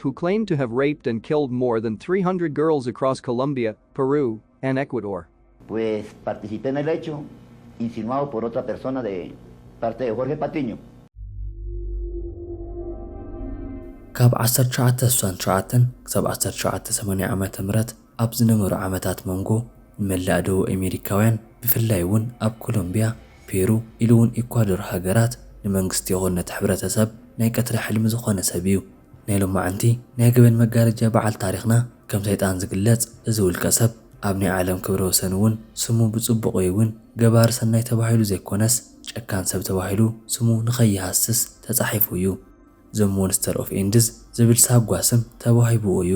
who claimed to have raped and killed more than 300 girls across Colombia, Peru, and Ecuador. Pues participé en el hecho insinuado por otra persona de parte de Jorge Patiño. ካብ 1967 ክሳብ 1980 ዓመተ ምህረት ኣብ ዝነበሩ ዓመታት መንጎ ንመላእ ደቡብ ኣሜሪካውያን ብፍላይ እውን ኣብ ኮሎምቢያ፣ ፔሩ ኢሉ እውን ኢኳዶር ሃገራት ንመንግስቲ የኾነት ሕብረተሰብ ናይ ቀትሪ ሕልሚ ዝኾነ ሰብ እዩ። ናይ ሎማዓንቲ ናይ ገበን መጋረጃ በዓል ታሪኽና ከም ሰይጣን ዝግለጽ እዚ ውልቀ ሰብ ኣብ ናይ ዓለም ክብረ ወሰን እውን ስሙ ብጽቡቕ እውን ገባር ሰናይ ተባሂሉ ዘይኮነስ ጨካን ሰብ ተባሂሉ ስሙ ንኸይሃስስ ተጻሒፉ እዩ። The Monster of End's ዝብል ሳጓ ስም ተባሂብዎ እዩ።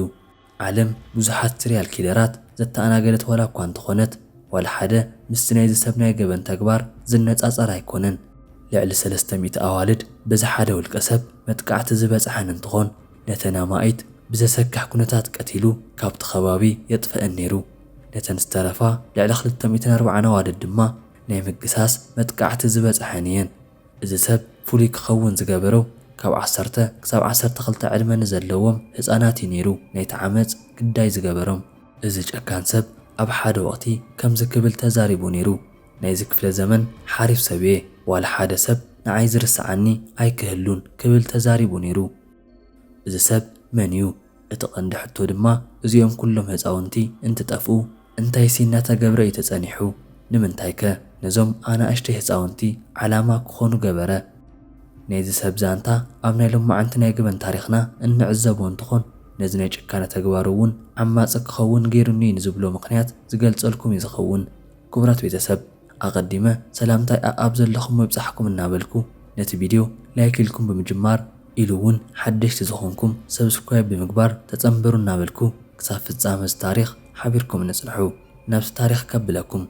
ዓለም ብዙሓት ሲሪያል ኪለራት ዘተኣናገደት ዋላ እኳ እንተኾነት ዋላ ሓደ ምስቲ ናይዚ ሰብ ናይ ገበን ተግባር ዝነጻጸር ኣይኮነን። ልዕሊ 300 ኣዋልድ በዚ ሓደ ውልቀ ሰብ መጥቃዕቲ ዝበፅሐን እንትኾን ነተናማኢት ብዘሰካሕ ኩነታት ቀቲሉ ካብቲ ከባቢ የጥፍአን ነይሩ። ነተን ዝተረፋ ልዕሊ 240 ኣዋልድ ድማ ናይ ምግሳስ መጥቃዕቲ ዝበፅሐን እየን። እዚ ሰብ ፍሉይ ክኸውን ዝገበሮ ካብ 10 ክሳብ 12 ዕድመ ንዘለዎም ህፃናት እዩ ነይሩ ናይቲ ዓመፅ ግዳይ ዝገበሮም። እዚ ጨካን ሰብ ኣብ ሓደ ወቕቲ ከምዚ ክብል ተዛሪቡ ነይሩ። ናይዚ ክፍለ ዘመን ሓሪፍ ሰብ እየ ዋላ ሓደ ሰብ ንዓይ ዝርስዓኒ ኣይክህሉን ክብል ተዛሪቡ ነይሩ። እዚ ሰብ መን እዩ? እቲ ቀንዲ ሕቶ ድማ እዚኦም ኩሎም ህፃውንቲ እንትጠፍኡ እንታይ እናተገብረ እዩ ተጸኒሑ? ንምንታይ ከ ነዞም ኣናእሽተይ ህፃውንቲ ዓላማ ክኾኑ ገበረ? ናይዚ ሰብ ዛንታ ኣብ ናይ ሎማዓንቲ ናይ ገበን ታሪኽና እንዕዘቦ እንትኾን ነዚ ናይ ጭካነ ተግባሩ እውን ዓማፂ ክኸውን ገይሩኒ ንዝብሎ ምኽንያት ዝገልጸልኩም እዩ ዝኸውን። ክቡራት ቤተሰብ ኣቐዲመ ሰላምታይ ኣብ ዘለኹም ምብጻሕኩም እናበልኩ ነቲ ቪድዮ ላይክ ኢልኩም ብምጅማር ኢሉ እውን ሓደሽቲ ዝኾንኩም ሰብስክራይብ ብምግባር ተጸንበሩ እናበልኩ ክሳብ ፍጻመ እዚ ታሪኽ ሓቢርኩም ንጽንሑ። ናብቲ ታሪኽ ከብለኩም።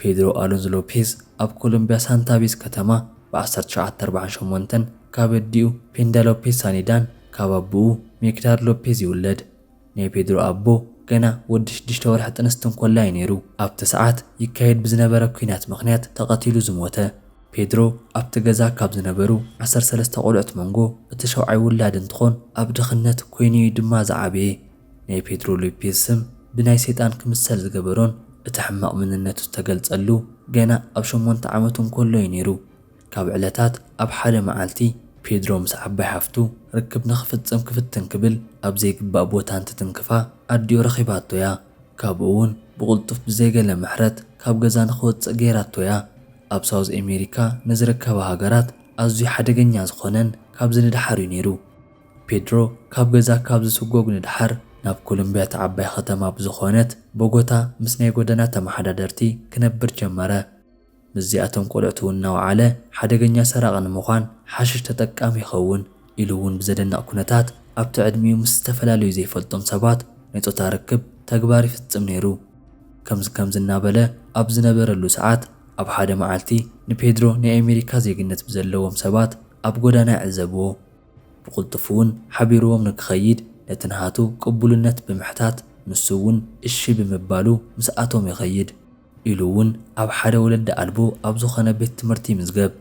ፔድሮ አሎንዞ ሎፔዝ ኣብ ኮሎምቢያ ሳንታ ቤዝ ከተማ በ1948 ካብ ኣዲኡ ፔንዳ ሎፔዝ ሳኒዳን ካብ ኣቦኡ ሜክዳር ሎፔዝ ይውለድ። ናይ ፔድሮ ኣቦ ገና ወዲ 6 ወርሒ ጥንስቲ እንኮላ እዩ ነይሩ ኣብቲ ሰዓት ይካየድ ብዝነበረ ኩናት ምኽንያት ተቐቲሉ ዝሞተ። ፔድሮ ኣብቲ ገዛ ካብ ዝነበሩ 13 ቆልዑት መንጎ እቲ 7ይ ውላድ እንትኾን ኣብ ድኽነት ኮይኑ ድማ ዝዓበየ። ናይ ፔድሮ ሎፔዝ ስም ብናይ ሰይጣን ክምሰል ዝገበሮን እቲ ሕማቕ መንነቱ ዝተገልጸሉ ገና ኣብ 8 ዓመቱ እንከሎ እዩ ነይሩ። ካብ ዕለታት ኣብ ሓደ መዓልቲ ፔድሮ ምስ ዓባይ ሓፍቱ ርክብ ንኽፍጽም ክፍትን ክብል ኣብ ዘይግባእ ቦታ እንትትንክፋ ኣዲኡ ረኺባቶ እያ። ካብኡ እውን ብቕልጡፍ ብዘይገለ ምሕረት ካብ ገዛ ንኽወፅእ ገይራቶ እያ። ኣብ ሳውዝ ኣሜሪካ ንዝርከባ ሃገራት ኣዝዩ ሓደገኛ ዝኾነን ካብ ዝንድሓር እዩ ነይሩ። ፔድሮ ካብ ገዛ ካብ ዝስጎግ ንድሓር ናብ ኮሎምቢያ ዓባይ ከተማ ብዝኾነት ቦጎታ ምስ ናይ ጎደና ተመሓዳደርቲ ክነብር ጀመረ። ምዚኣቶም ቆልዑት እውን እናወዓለ ሓደገኛ ሰራቕ ንምዃን ሓሽሽ ተጠቃሚ ይኸውን ኢሉ እውን ብዘደንቕ ኩነታት ኣብቲ ዕድሚኡ ምስ ዝተፈላለዩ ዘይፈልጦም ሰባት ናይ ፆታ ርክብ ተግባር ይፍጽም ነይሩ። ከምዚ እናበለ ኣብ ዝነበረሉ ሰዓት ኣብ ሓደ መዓልቲ ንፔድሮ ናይ ኣሜሪካ ዜግነት ብዘለዎም ሰባት ኣብ ጎዳና ይዕዘብዎ። ብቕልጡፍ እውን ሓቢርዎም ንክኸይድ ነቲ ናሃቱ ቅቡልነት ብምሕታት ንሱ እውን እሺ ብምባሉ ምስኣቶም ይኸይድ ኢሉ እውን ኣብ ሓደ ወለዲ ኣልቦ ኣብ ዝኾነ ቤት ትምህርቲ ይምዝገብ።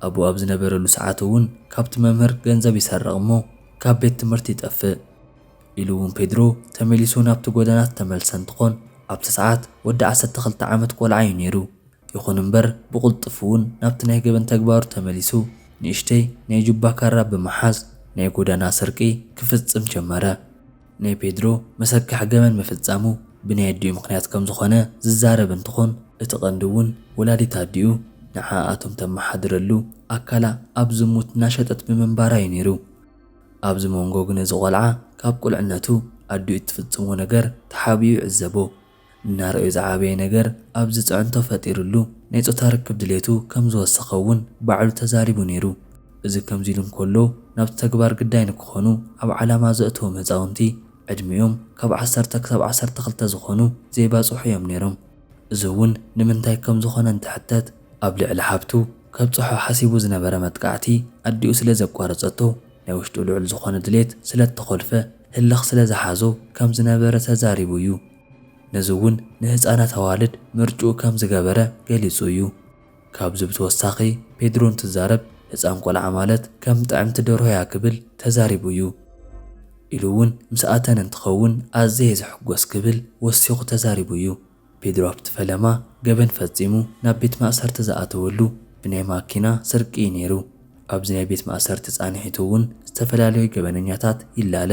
ኣብኡ ኣብ ዝነበረሉ ሰዓት እውን ካብቲ መምህር ገንዘብ ይሰርቕ እሞ ካብ ቤት ትምህርቲ ይጠፍእ ኢሉ እውን ፔድሮ ተመሊሱ ናብቲ ጎደናት ተመልሰ እንትኾን ኣብቲ ሰዓት ወዲ 12 ዓመት ቆልዓ እዩ ነይሩ። ይኹን እምበር ብቕልጡፍ እውን ናብቲ ናይ ገበን ተግባሩ ተመሊሱ ንእሽተይ ናይ ጁባ ካራ ብምሓዝ ናይ ጎዳና ስርቂ ክፍጽም ጀመረ። ናይ ፔድሮ መሰካሕ ገበን ምፍጻሙ ብናይ ኣዲኡ ምኽንያት ከም ዝኾነ ዝዛረብ እንትኾን እቲ ቀንዲ እውን ወላዲት ኣዲኡ ንዓኣቶም ተመሓድረሉ ኣካላ ኣብ ዝሙት ናሸጠት ብምንባራ እዩ ነይሩ። ኣብዚ መንጎ ግን እዚ ቆልዓ ካብ ቁልዕነቱ ኣዲኡ እትፍጽሞ ነገር ተሓቢኡ ይዕዘቦ። እናርአዩ ዝዓበየ ነገር ኣብዚ ፅዕንቶ ፈጢሩሉ ናይ ፆታ ርክብ ድሌቱ ከም ዝወሰኸ እውን ባዕሉ ተዛሪቡ ነይሩ። እዚ ከምዚ ኢሉ እንከሎ ናብቲ ተግባር ግዳይ ንክኾኑ ኣብ ዓላማ ዘእተዎም ህፃውንቲ ዕድሚኦም ካብ 10 ክሳብ 12 ዝኾኑ ዘይባፅሑ እዮም ነይሮም። እዚ እውን ንምንታይ ከም ዝኾነ እንትሕተት ኣብ ልዕሊ ሓብቱ ከብፅሖ ሓሲቡ ዝነበረ መጥቃዕቲ ኣዲኡ ስለ ዘቋረፀቶ ናይ ውሽጡ ልዑል ዝኾነ ድሌት ስለ እተኸልፈ ህልኽ ስለ ዝሓዞ ከም ዝነበረ ተዛሪቡ እዩ። ነዚ እውን ንህፃናት ኣዋልድ ምርጭኡ ከም ዝገበረ ገሊጹ እዩ። ካብዚ ብተወሳኺ ፔድሮ እንትዛረብ ህፃን ቆልዓ ማለት ከም ጥዕምቲ ደርሆ እያ ክብል ተዛሪቡ እዩ። ኢሉ እውን ምስኣተን እንትኸውን ኣዝየ ዝሕጎስ ክብል ወሲኹ ተዛሪቡ እዩ። ፔድሮ ኣብቲ ፈለማ ገበን ፈጺሙ ናብ ቤት ማእሰርቲ ዝኣተወሉ ብናይ ማኪና ስርቂ ነይሩ። ኣብዚ ናይ ቤት ማእሰርቲ ጻኒሒቱ እውን ዝተፈላለዩ ገበነኛታት ይላለ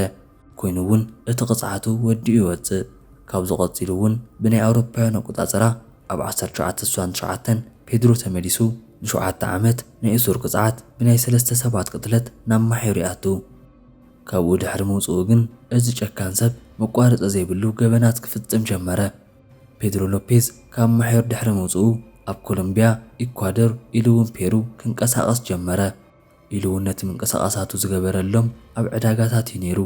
ኮይኑ እውን እቲ ቅፅዓቱ ወዲኡ ይወፅእ። ካብዚ ቀፂሉ እውን ብናይ ኣውሮፓውያን ኣቆፃፅራ ኣብ 1969 ፔድሮ ተመሊሱ ን7 ዓመት ናይ እሱር ቅፅዓት ብናይ 3 ሰባት ቅትለት ናብ ማሕየሩ ይኣቱ። ካብኡ ድሕሪ ምውፅኡ ግን እዚ ጨካን ሰብ መቋረፂ ዘይብሉ ገበናት ክፍጽም ጀመረ። ፔድሮ ሎፔዝ ካብ ማሕየሩ ድሕሪ ምውፅኡ ኣብ ኮሎምቢያ፣ ኢኳዶር ኢሉ እውን ፔሩ ክንቀሳቐስ ጀመረ። ኢሉ እውን ነቲ ምንቅስቓሳቱ ዝገበረሎም ኣብ ዕዳጋታት እዩ ነይሩ።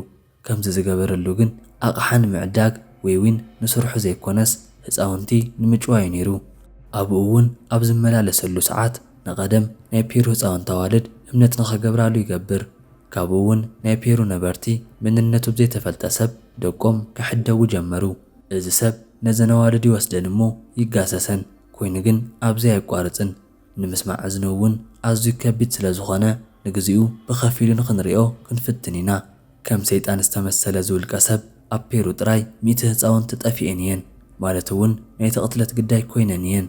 ከምዚ ዝገበረሉ ግን ኣቕሓ ንምዕዳግ ወይ እውን ንስርሑ ዘይኮነስ ህፃውንቲ ንምጭዋይ ነይሩ። ኣብኡ እውን ኣብ ዝመላለሰሉ ሰዓት ንቐደም ናይ ፔሩ ህፃውንቲ ኣዋልድ እምነት ንኸገብራሉ ይገብር። ካብኡ እውን ናይ ፔሩ ነበርቲ መንነቱ ብዘይተፈልጠ ሰብ ደቆም ክሕደው ጀመሩ። እዚ ሰብ ነዘን ኣዋልድ ይወስደን እሞ ይጋሰሰን ኮይኑ ግን ኣብዚ ኣይቋርፅን። ንምስማዕ እዝኑ እውን ኣዝዩ ከቢድ ስለ ዝኾነ ንግዚኡ ብኸፊሉ ንኽንሪኦ ክንፍትን ኢና። ከም ሰይጣን ዝተመሰለ ዝውልቀ ሰብ ኣብ ፔሩ ጥራይ 100 ህፃውንቲ ጠፊአን እየን ማለት እውን ናይቲ ቅትለት ግዳይ ኮይነን እየን።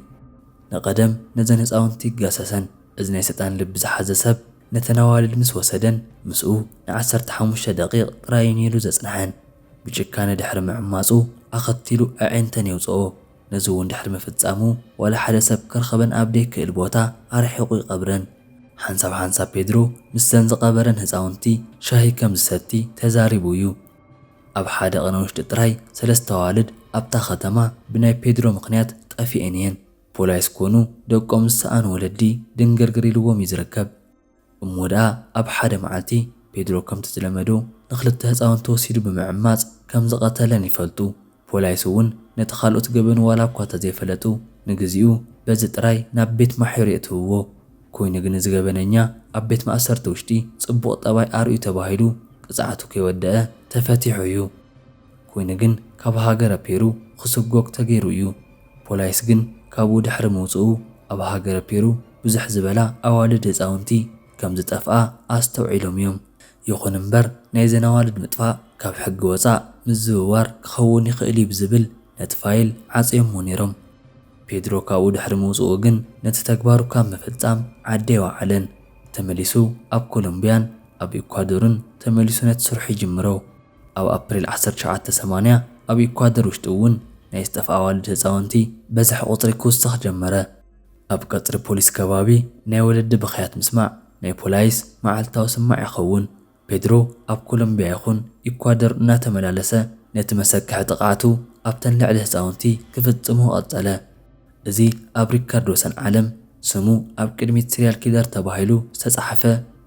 ንቐደም ነዘን ህፃውንቲ ይጋሰሰን። እዚ ናይ ሰይጣን ልቢ ዝሓዘ ሰብ ነተን ኣዋልድ ምስ ወሰደን ምስኡ ን15 ደቂቕ ጥራይ ነይሩ ዘጽንሐን። ብጭካነ ድሕሪ ምዕማፁ ኣኸቲሉ ኣዒንተን የውፅኦ። ነዚ እውን ድሕሪ ምፍጻሙ ዋላ ሓደ ሰብ ክረኸበን ኣብ ደይክእል ቦታ ኣርሒቑ ይቐብረን። ሓንሳብ ፔድሮ ምስተን ዝቐበረን ህፃውንቲ ሻሂ ከም ዝሰቲ ተዛሪቡ እዩ። ኣብ ሓደ ቀን ውሽጢ ጥራይ 3 ኣዋልድ ኣብታ ከተማ ብናይ ፔድሮ ምኽንያት ጠፊአን እየን። ፖላይስ ኮኑ ደቆም ዝሰኣኑ ወለዲ ድንግርግር ኢልዎም እዩ ዝርከብ። እሞ ደኣ ኣብ ሓደ መዓልቲ ፔድሮ ከምቲ ዝለመዶ ንኽልተ ህፃውንቲ ወሲዱ ብምዕማፅ ከም ዝቐተለን ይፈልጡ። ፖላይስ እውን ነቲ ካልኦት ገበኑ ዋላ እኳ ተዘይፈለጡ ንግዚኡ በዚ ጥራይ ናብ ቤት ማሕየሩ የእትውዎ። ኮይኑ ግን ዝገበነኛ ኣብ ቤት ማእሰርቲ ውሽጢ ጽቡቕ ጠባይ ኣርዩ ተባሂሉ ቅፅዓቱ ከይወደአ ተፈቲሑ እዩ። ኮይኑ ግን ካብ ሃገረ ፔሩ ክስጎግ ተገይሩ እዩ። ፖላይስ ግን ካብኡ ድሕሪ ምውፅኡ ኣብ ሃገረ ፔሩ ብዙሕ ዝበላ ኣዋልድ ህፃውንቲ ከም ዝጠፍኣ ኣስተውዒሎም እዮም። ይኹን እምበር ናይ ዘን ኣዋልድ ምጥፋእ ካብ ሕጊ ወፃእ ምዝውዋር ክኸውን ይኽእል ብዝብል ነቲ ፋይል ዓፅዮሞ ነይሮም። ፔድሮ ካብኡ ድሕሪ ምውፅኡ ግን ነቲ ተግባሩ ካብ ምፍጻም ዓዲ ይወዓለን። ተመሊሱ ኣብ ኮሎምቢያን ኣብ ኢኳዶርን ተመሊሱ ነቲ ስርሑ ይጅምሮ። ኣብ ኣፕሪል 1980 ኣብ ኢኳዶር ውሽጢ እውን ናይ ዝጠፍኣ ኣዋልድ ህፃውንቲ በዝሒ ቁፅሪ ክውስኽ ጀመረ። ኣብ ቀፅሪ ፖሊስ ከባቢ ናይ ወለዲ ብኽያት ምስማዕ ናይ ፖላይስ መዓልታዊ ስማዕ ይኸውን። ፔድሮ ኣብ ኮሎምቢያ ይኹን ኢኳዶር እናተመላለሰ ነቲ መሰክሒ ጥቕዓቱ ኣብተን ልዕሊ ህፃውንቲ ክፍጽሞ ቀጸለ። እዚ ኣብ ሪካርዶ ሰንዓለም ስሙ ኣብ ቅድሚት ሲሪያል ኪለር ተባሂሉ ዝተጻሕፈ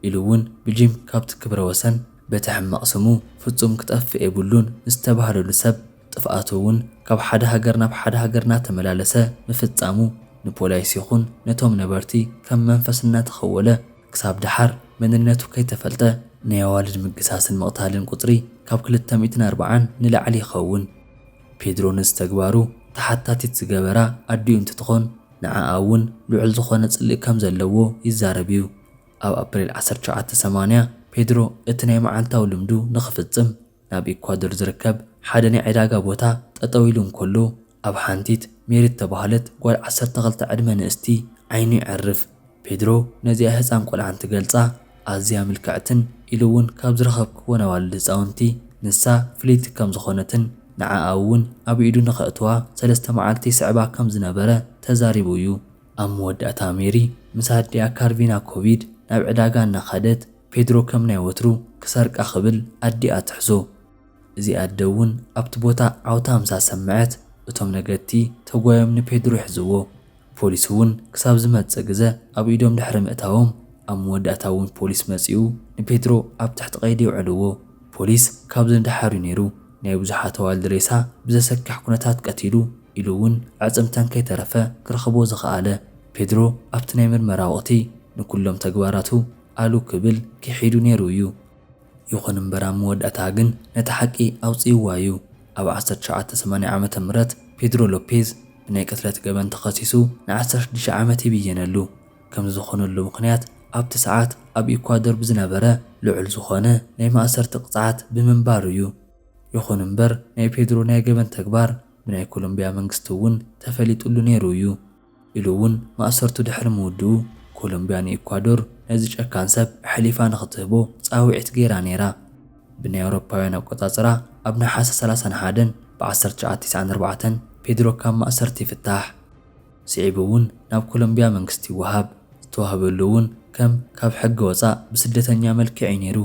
ኢሉ እውን ብጂም ካብቲ ክብረ ወሰን በቲ ሕማቕ ስሙ ፍጹም ክጠፍእ የብሉን ዝተባህለሉ ሰብ ጥፍኣቱ እውን ካብ ሓደ ሃገር ናብ ሓደ ሃገር እናተመላለሰ ምፍጻሙ ንፖላይስ ይኹን ነቶም ነበርቲ ከም መንፈስ እናተኸወለ ክሳብ ድሓር መንነቱ ከይተፈልጠ ናይ ኣዋልድ ምግሳስን ምቕታልን ቁፅሪ ካብ 240 ንላዕሊ ይኸውን። ፔድሮ ነዚ ተግባሩ ተሓታቲት ዝገበራ ኣዲኡ እንትትኾን ንዓኣ እውን ልዑል ዝኾነ ጽልእ ከም ዘለዎ ይዛረብ እዩ። ኣብ ኣፕሪል 1980 ፔድሮ እቲ ናይ መዓልታዊ ልምዱ ንኽፍጽም ናብ ኢኳዶር ዝርከብ ሓደ ናይ ዕዳጋ ቦታ ጠጠው ኢሉ እንከሎ ኣብ ሓንቲት ሜሪት ተባህለት ጓል 12 ዕድመ ንእስቲ ዓይኑ ይዕርፍ። ፔድሮ ነዚኣ ህፃን ቆልዓ እንትገልጻ ኣዝያ ምልክዕትን ኢሉ እውን ካብ ዝረኸብክዎን ኣዋልድ ህፃውንቲ ንሳ ፍልይቲ ከም ዝኾነትን ንዓኣ እውን ኣብ ኢዱ ንኸእትዋ 3 መዓልቲ ስዕባ ከም ዝነበረ ተዛሪቡ እዩ። ኣብ መወዳእታ ሜሪ ምስ ኣዲኣ ካርቪና ኮቪድ ናብ ዕዳጋ እናኸደት ፔድሮ ከም ናይ ወትሩ ክሰርቃ ክብል ኣዲኣ ትሕዞ። እዚ ኣደ እውን ኣብቲ ቦታ ዓውታ ምሳ ሰምዐት እቶም ነገቲ ተጓዮም ንፔድሮ ይሕዝዎ። ፖሊስ እውን ክሳብ ዝመፅእ ግዜ ኣብ ኢዶም ድሕሪ ምእታዎም ኣብ መወዳእታ እውን ፖሊስ መፂኡ ንፔድሮ ኣብ ትሕቲ ቀይዲ ይውዕልዎ። ፖሊስ ካብዚ እንዳሓሩ ነይሩ ናይ ብዙሓት ኣዋልድ ሬሳ ብዘሰካሕ ኩነታት ቀቲሉ ኢሉ እውን ኣዕፅምተን ከይተረፈ ክረኽቦ ዝኸኣለ። ፔድሮ ኣብቲ ናይ ምርመራ ወቕቲ ንኩሎም ተግባራቱ ኣሉ ክብል ክሒዱ ነይሩ እዩ። يخون امبرا مودأتا ግን ነቲ ሓቂ ኣውፅይዋ እዩ። ኣብ 1980 ዓመተ ምህረት ፔድሮ ሎፔዝ ብናይ ቅትለት ገበን ተኸሲሱ ን16 ዓመት ይብየነሉ። ከም ዝኾነሉ ምኽንያት ኣብቲ ሰዓት ኣብ ኢኳዶር ብዝነበረ ልዑል ዝኾነ ናይ ማእሰርቲ ቅፅዓት ብምንባር እዩ። ይኹን እምበር ናይ ፔድሮ ናይ ገበን ተግባር ብናይ ኮሎምቢያ መንግስቲ እውን ተፈሊጡሉ ነይሩ እዩ። ኢሉ እውን ማእሰርቱ ድሕሪ ምውድኡ ኮሎምቢያ ንኢኳዶር ነዚ ጨካን ሰብ ሕሊፋ ንኽትህቦ ፃውዒት ገይራ ነይራ። ብናይ ኣውሮፓውያን ኣቆፃፅራ ኣብ ነሓሰ 31 ብ1994 ፔድሮ ካብ ማእሰርቲ ይፍታሕ። ስዒቡ እውን ናብ ኮሎምቢያ መንግስቲ ይወሃብ። ዝተዋህበሉ እውን ከም ካብ ሕጊ ወፃእ ብስደተኛ መልክዕ ነይሩ።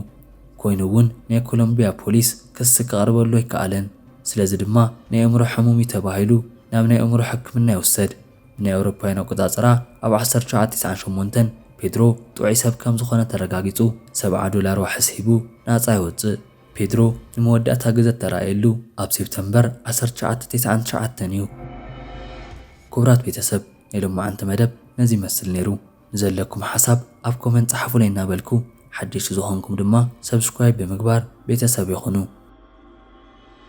ኮይኑ እውን ናይ ኮሎምቢያ ፖሊስ ክስ ክቐርበሉ ኣይከኣለን። ስለዚ ድማ ናይ ኣእምሮ ሕሙም ተባሂሉ ናብ ናይ ኣእምሮ ሕክምና ይወሰድ። ብናይ ኣውሮፓውያን ኣቆፃፅራ ኣብ 1998 ፔድሮ ጥዑይ ሰብ ከም ዝኾነ ተረጋጊፁ $70 ዋሕስ ሂቡ ናፃ ይወፅእ። ፔድሮ ንመወዳእታ ግዜ ተራእየሉ ኣብ ሴፕተምበር 1999 እዩ። ክቡራት ቤተሰብ ናይ ሎማዓንቲ መደብ ነዚ ይመስል ነይሩ። ንዘለኩም ሓሳብ ኣብ ኮመንት ጻሕፉ ላይ እናበልኩ ሓድሽ ዝኾንኩም ድማ ሰብስክራይብ ብምግባር ቤተሰብ ይኹኑ።